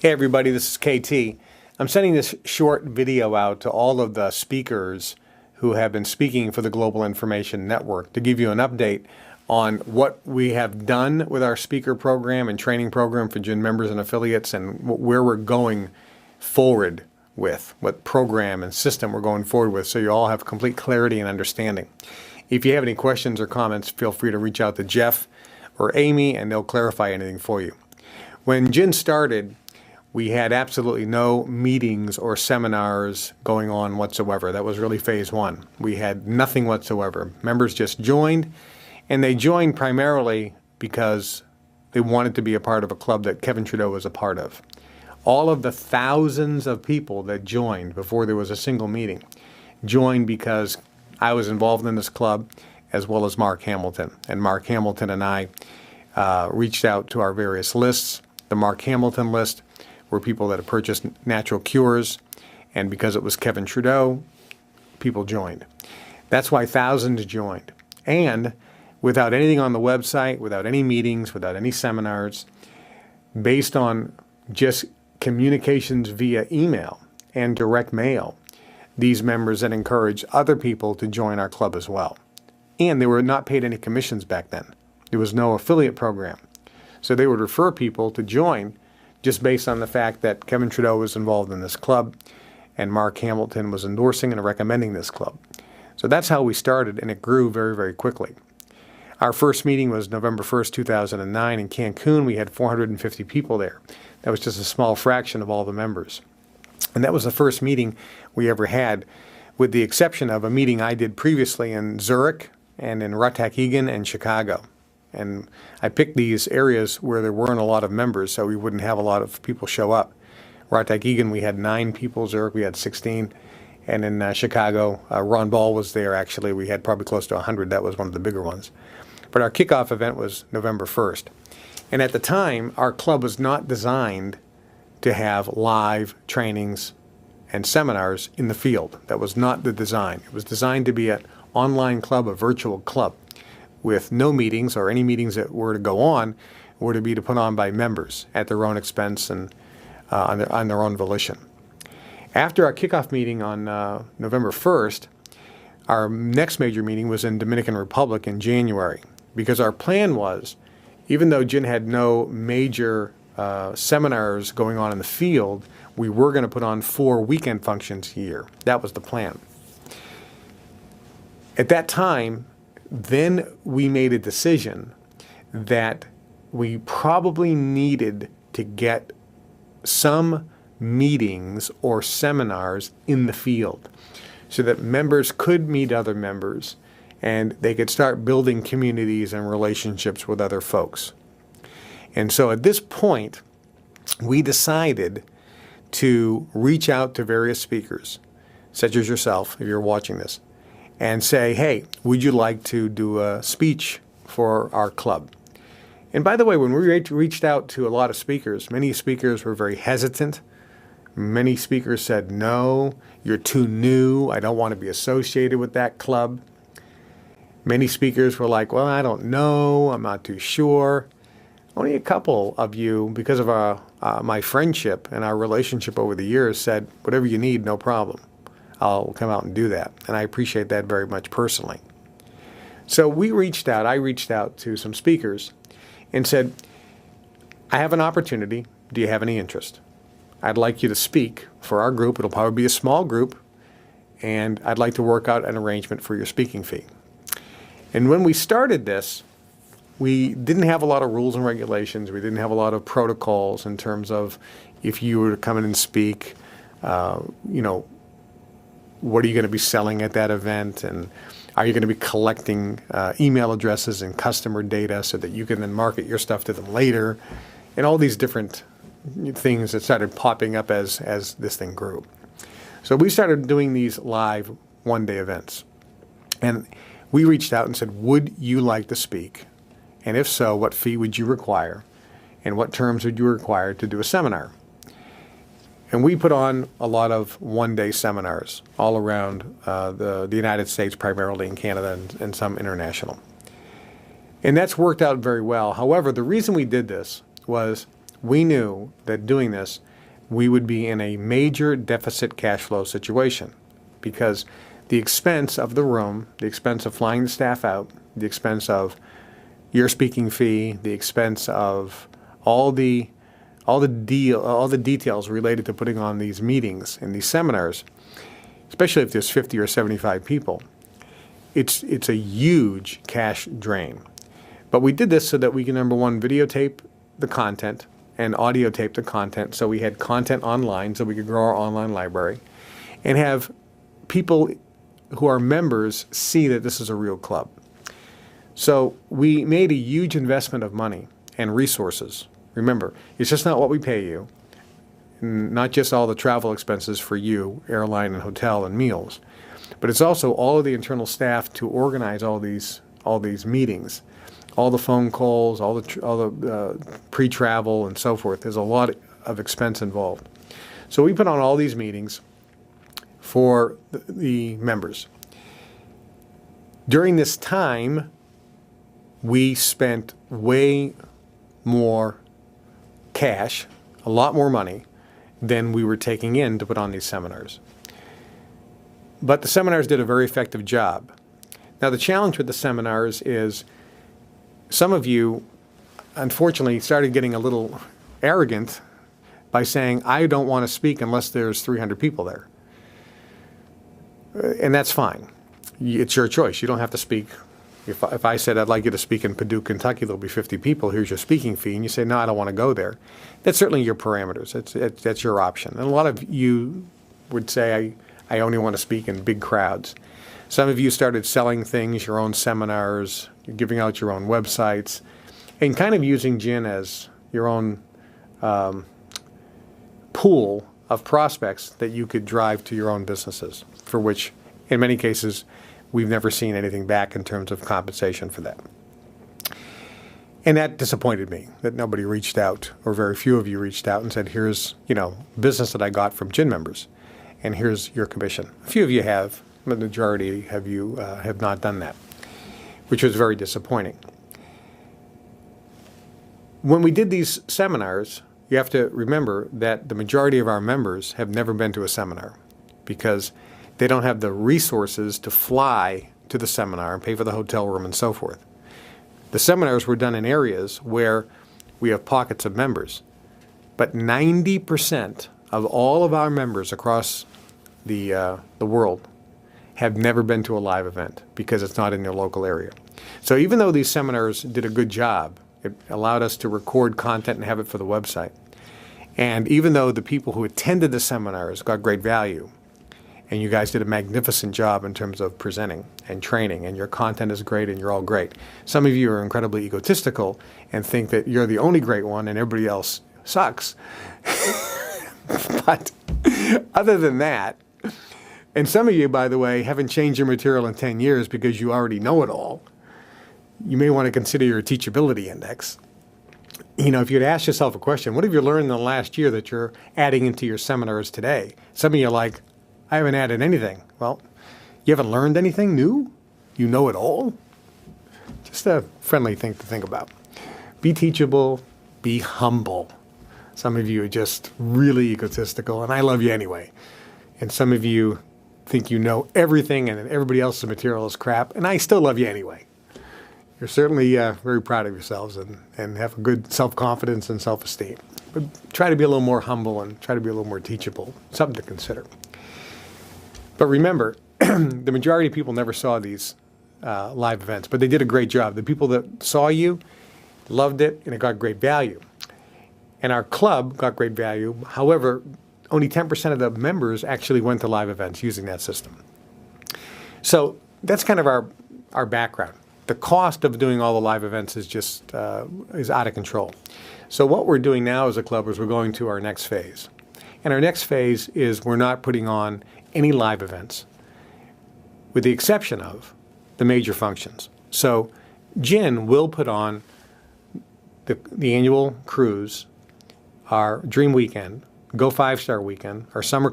Hey everybody, this is KT. I'm sending this short video out to all of the speakers who have been speaking for the Global Information Network to give you an update on what we have done with our speaker program and training program for GIN members and affiliates, and where we're going forward with, what program and system we're going forward with, so you all have complete clarity and understanding. If you have any questions or comments, feel free to reach out to Jeff or Amy and they'll clarify anything for you. When GIN started, we had absolutely no meetings or seminars going on whatsoever. That was really phase one. We had nothing whatsoever. Members just joined, and they joined primarily because they wanted to be a part of a club that Kevin Trudeau was a part of. All of the thousands of people that joined before there was a single meeting joined because I was involved in this club, as well as Mark Hamilton. And Mark Hamilton and I reached out to our various lists. The Mark Hamilton list were people that had purchased natural cures, and because it was Kevin Trudeau, people joined. That's why thousands joined. And without anything on the website, without any meetings, without any seminars, based on just communications via email and direct mail, these members then encouraged other people to join our club as well. And they were not paid any commissions back then. There was no affiliate program. So they would refer people to join just based on the fact that Kevin Trudeau was involved in this club and Mark Hamilton was endorsing and recommending this club. So that's how we started, and it grew very, very quickly. Our first meeting was November 1st, 2009 in Cancun. We had 450 people there. That was just a small fraction of all the members. And that was the first meeting we ever had, with the exception of a meeting I did previously in Zurich and in Pt1 and Chicago. And I picked these areas where there weren't a lot of members, so we wouldn't have a lot of people show up. Pt1 we had 9 people, Zurich we had 16, and in Chicago, Ron Ball was there actually. We had probably close to 100. That was one of the bigger ones. But our kickoff event was November 1st. And at the time, our club was not designed to have live trainings and seminars in the field. That was not the design. It was designed to be an online club, a virtual club, with no meetings, or any meetings that were to go on were to be put on by members at their own expense and on their own volition. After our kickoff meeting on November 1st, our next major meeting was in Dominican Republic in January, because our plan was, even though GIN had no major seminars going on in the field, we were going to put on 4 weekend functions a year. That was the plan. At that time, then we made a decision that we probably needed to get some meetings or seminars in the field so that members could meet other members and they could start building communities and relationships with other folks. And so at this point, we decided to reach out to various speakers, such as yourself, if you're watching this, and say, hey, would you like to do a speech for our club? And by the way, when we reached out to a lot of speakers, many speakers were very hesitant. Many speakers said, no, you're too new. I don't want to be associated with that club. Many speakers were like, well, I don't know. I'm not too sure. Only a couple of you, because of my friendship and our relationship over the years, said, whatever you need, no problem. I'll come out and do that. And I appreciate that very much personally. So I reached out to some speakers and said, I have an opportunity. Do you have any interest? I'd like you to speak for our group. It'll probably be a small group. And I'd like to work out an arrangement for your speaking fee. And when we started this, we didn't have a lot of rules and regulations. We didn't have a lot of protocols in terms of if you were to come in and speak, what are you going to be selling at that event, and are you going to be collecting email addresses and customer data so that you can then market your stuff to them later, and all these different things that started popping up as this thing grew. So we started doing these live one-day events, and we reached out and said, would you like to speak? And if so, what fee would you require? And what terms would you require to do a seminar? And we put on a lot of one-day seminars all around the United States, primarily in Canada and some international. And that's worked out very well. However, the reason we did this was we knew that doing this we would be in a major deficit cash flow situation, because the expense of the room, the expense of flying the staff out, the expense of your speaking fee, the expense of all the details related to putting on these meetings and these seminars, especially if there's 50 or 75 people, it's a huge cash drain. But we did this so that we can, number one, videotape the content and audio tape the content, so we had content online so we could grow our online library, and have people who are members see that this is a real club. So we made a huge investment of money and resources. Remember, it's just not what we pay you, not just all the travel expenses for you, airline and hotel and meals, but it's also all of the internal staff to organize all these meetings, all the phone calls, all the pre-travel and so forth. There's a lot of expense involved. So we put on all these meetings for the members. During this time, we spent way more cash, a lot more money, than we were taking in to put on these seminars. But the seminars did a very effective job. Now, the challenge with the seminars is some of you, unfortunately, started getting a little arrogant by saying, I don't want to speak unless there's 300 people there. And that's fine. It's your choice. You don't have to speak. If I said, I'd like you to speak in Paducah, Kentucky, there'll be 50 people, here's your speaking fee, and you say, no, I don't want to go there, that's certainly your parameters. That's your option. And a lot of you would say, I only want to speak in big crowds. Some of you started selling things, your own seminars, you're giving out your own websites, and kind of using GIN as your own pool of prospects that you could drive to your own businesses, for which, in many cases, we've never seen anything back in terms of compensation for that. And that disappointed me, that nobody reached out, or very few of you reached out and said, here's, business that I got from GIN members, and here's your commission. A few of you have, but the majority of you have not done that, which was very disappointing. When we did these seminars, you have to remember that the majority of our members have never been to a seminar, because they don't have the resources to fly to the seminar and pay for the hotel room and so forth. The seminars were done in areas where we have pockets of members, but 90% of all of our members across the world have never been to a live event because it's not in their local area. So even though these seminars did a good job, it allowed us to record content and have it for the website. And even though the people who attended the seminars got great value, and you guys did a magnificent job in terms of presenting and training, and your content is great and you're all great. Some of you are incredibly egotistical and think that you're the only great one and everybody else sucks. But other than that, and some of you, by the way, haven't changed your material in 10 years because you already know it all, you may want to consider your teachability index. If you'd ask yourself a question, what have you learned in the last year that you're adding into your seminars today? Some of you are like, I haven't added anything. Well, you haven't learned anything new? You know it all? Just a friendly thing to think about. Be teachable, be humble. Some of you are just really egotistical, and I love you anyway. And some of you think you know everything and everybody else's material is crap, and I still love you anyway. You're certainly very proud of yourselves and have a good self-confidence and self-esteem. But try to be a little more humble and try to be a little more teachable. Something to consider. But remember, the majority of people never saw these live events, but they did a great job. The people that saw you loved it, and it got great value. And our club got great value. However, only 10% of the members actually went to live events using that system. So that's kind of our background. The cost of doing all the live events is just is out of control. So what we're doing now as a club is we're going to our next phase. And our next phase is we're not putting on any live events, with the exception of the major functions. So GIN will put on the annual cruise, our Dream Weekend, Go 5-Star Weekend, our summer